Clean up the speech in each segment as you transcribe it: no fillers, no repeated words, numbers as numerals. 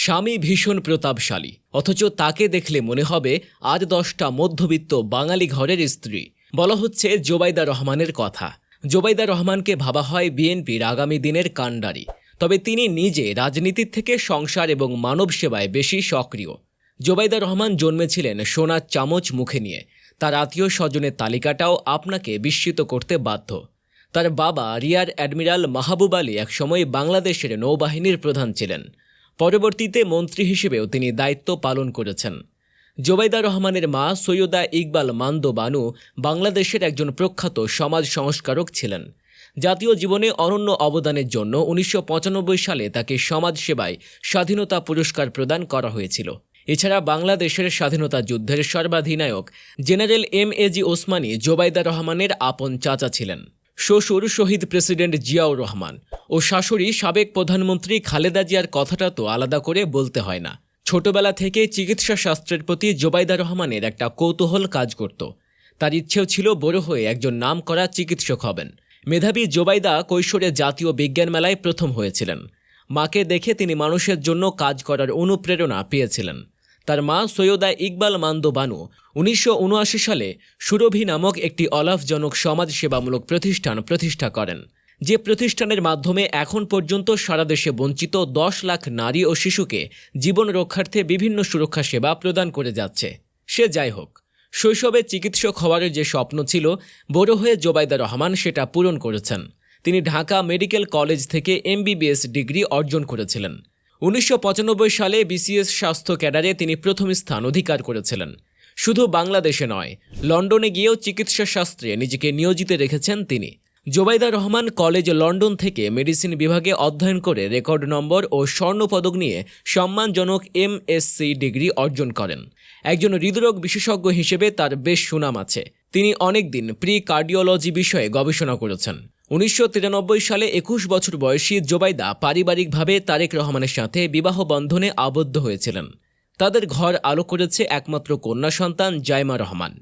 স্বামী ভীষণ প্রতাপশালী, অথচ তাকে দেখলে মনে হবে আজ 10টা মধ্যবিত্ত বাঙালি ঘরের স্ত্রী। বলা হচ্ছে জোবাইদা রহমানের কথা। জোবাইদা রহমানকে ভাবা হয় বিএনপির আগামী দিনের কাণ্ডারি। তবে তিনি নিজে রাজনীতির থেকে সংসার এবং মানব সেবায় বেশি সক্রিয়। জোবাইদা রহমান জন্মেছিলেন সোনার চামচ মুখে নিয়ে। তার আত্মীয় স্বজনের তালিকাটাও আপনাকে বিস্মিত করতে বাধ্য। তার বাবা রিয়ার অ্যাডমিরাল মাহবুব আলী একসময় বাংলাদেশের নৌবাহিনীর প্রধান ছিলেন। পরবর্তীতে মন্ত্রী হিসেবেও তিনি দায়িত্ব পালন করেছেন। জোবাইদা রহমানের মা সৈয়দা ইকবাল মান্দো বানু বাংলাদেশের একজন প্রখ্যাত সমাজ সংস্কারক ছিলেন। জাতীয় জীবনে অনন্য অবদানের জন্য 1995 সালে তাকে সমাজ সেবায় স্বাধীনতা পুরস্কার প্রদান করা হয়েছিল। এছাড়া বাংলাদেশের স্বাধীনতা যুদ্ধের সর্বাধিনায়ক জেনারেল এম.এ.জি. ওসমানী জোবাইদা রহমানের আপন চাচা ছিলেন। শ্বশুর শহীদ প্রেসিডেন্ট জিয়াউর রহমান ও শাশুড়ি সাবেক প্রধানমন্ত্রী খালেদা জিয়ার কথাটা তো আলাদা করে বলতে হয় না। ছোটবেলা থেকে চিকিৎসা শাস্ত্রের প্রতি জোবাইদা রহমানের একটা কৌতূহল কাজ করত। তার ইচ্ছেও ছিল বড় হয়ে একজন নামকরা চিকিৎসক হবেন। মেধাবী জোবাইদা কৈশোরে জাতীয় বিজ্ঞান মেলায় প্রথম হয়েছিলেন। মাকে দেখে তিনি মানুষের জন্য কাজ করার অনুপ্রেরণা পেয়েছিলেন। তার মা সৈয়দা ইকবাল মান্দো বানু 1979 সালে সুরভি নামক একটি অলাভজনক সমাজসেবামূলক প্রতিষ্ঠান প্রতিষ্ঠা করেন, যে প্রতিষ্ঠানের মাধ্যমে এখন পর্যন্ত সারা দেশে বঞ্চিত 10 লাখ নারী ও শিশুকে জীবন রক্ষার্থে বিভিন্ন সুরক্ষা সেবা প্রদান করে যাচ্ছে। সে যাই হোক, শৈশবে চিকিৎসক হওয়ার যে স্বপ্ন ছিল, বড় হয়ে জোবাইদা রহমান সেটা পূরণ করেছেন। তিনি ঢাকা মেডিকেল কলেজ থেকে MBBS ডিগ্রি অর্জন করেছিলেন। 1995 সালে BCS স্বাস্থ্য ক্যাডারে তিনি প্রথম স্থান অধিকার করেছিলেন। শুধু বাংলাদেশে নয়, লন্ডনে গিয়েও চিকিৎসা শাস্ত্রে নিজেকে নিয়োজিত রেখেছেন তিনি। জোবাইদা রহমান কলেজ লন্ডন থেকে মেডিসিন বিভাগে অধ্যয়ন করে রেকর্ড নম্বর ও স্বর্ণপদক নিয়ে সম্মানজনক MSc ডিগ্রি অর্জন করেন। একজন হৃদরোগ বিশেষজ্ঞ হিসেবে তার বেশ সুনাম আছে। তিনি অনেকদিন কার্ডিওলজি বিষয়ে গবেষণা করেছেন। 1993 সালে 21 বছর বয়সী জোবাইদা পারিবারিকভাবে তারেক রহমানের সাথে বিবাহ বন্ধনে আবদ্ধ হয়েছিলেন। তাদের ঘর আলো করেছে একমাত্র কন্যা সন্তান জাইমা রহমান।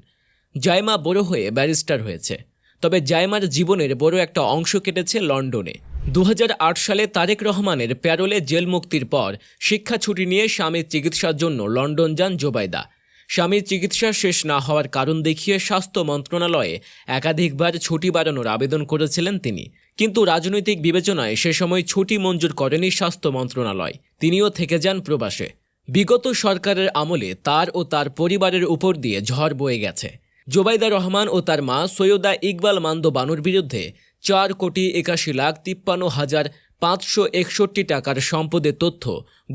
জাইমা বড় হয়ে ব্যারিস্টার হয়েছে। তবে জাইমার জীবনের বড় একটা অংশ কেটেছে লন্ডনে। 2008 সালে তারেক রহমানের প্যারোলে জেল মুক্তির পর শিক্ষা ছুটি নিয়ে স্বামীর চিকিৎসার জন্য লন্ডন যান জোবাইদা। স্বামীর চিকিৎসা শেষ না হওয়ার কারণ দেখিয়ে স্বাস্থ্য মন্ত্রণালয়ে একাধিকবার ছুটি বাড়ানোর আবেদন করেছিলেন তিনি, কিন্তু রাজনৈতিক বিবেচনায় সে সময় ছুটি মঞ্জুর করেনি স্বাস্থ্য মন্ত্রণালয়। তিনিও থেকে যান প্রবাসে। বিগত সরকারের আমলে তার ও তার পরিবারের উপর দিয়ে ঝড় বয়ে গেছে। জোবাইদা রহমান ও তার মা সৈয়দা ইকবাল মান্দো বানুর বিরুদ্ধে 4,81,53,561 টাকার সম্পদের তথ্য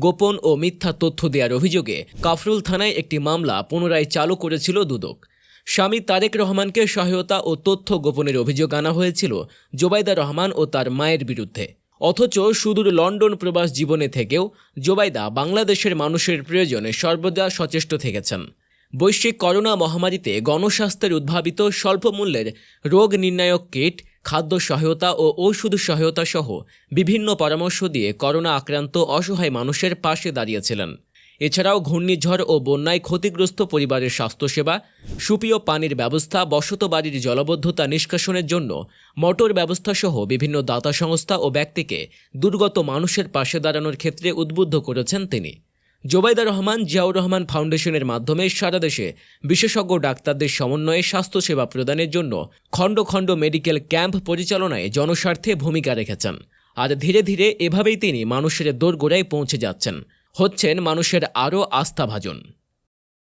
গোপন ও মিথ্যা তথ্য দেওয়ার অভিযোগে কাফরুল থানায় একটি মামলা পুনরায় চালু করেছিল দুদক। স্বামী তারেক রহমানকে সহায়তা ও তথ্য গোপনের অভিযোগ আনা হয়েছিল জোবাইদা রহমান ও তার মায়ের বিরুদ্ধে। অথচ সুদূর লন্ডন প্রবাস জীবনে থেকেও জোবাইদা বাংলাদেশের মানুষের প্রয়োজনে সর্বদা সচেষ্ট থেকেছেন। বৈশ্বিক করোনা মহামারীতে গণস্বাস্থ্যের উদ্ভাবিত স্বল্পমূল্যের রোগ নির্ণায়ক কিট, খাদ্য সহায়তা ও ঔষধ সহায়তা সহ বিভিন্ন পরামর্শ দিয়ে করোনা আক্রান্ত অসহায় মানুষের পাশে দাঁড়িয়েছিলেন। এছাড়াও ঘূর্ণিঝড় ও বন্যায় ক্ষতিগ্রস্ত পরিবারের স্বাস্থ্যসেবা, সুপেয় পানির ব্যবস্থা, বসত বাড়ির জলবদ্ধতা নিষ্কাশনের জন্য মোটর ব্যবস্থা সহ বিভিন্ন দাতা সংস্থা ও ব্যক্তিকে দুর্গত মানুষের পাশে দাঁড়ানোর ক্ষেত্রে উদ্বুদ্ধ করেছেন তিনি। জোবাইদা রহমান জিয়াউর রহমান ফাউন্ডেশনের মাধ্যমে সারা দেশে বিশেষজ্ঞ ডাক্তারদের সমন্বয়ে স্বাস্থ্যসেবা প্রদানের জন্য খণ্ড খণ্ড মেডিকেল ক্যাম্প পরিচালনায় জনস্বার্থে ভূমিকা রেখেছেন। আর ধীরে ধীরে এভাবেই তিনি মানুষের দোরগোড়ায় পৌঁছে যাচ্ছেন, হচ্ছেন মানুষের আরও আস্থাভাজন।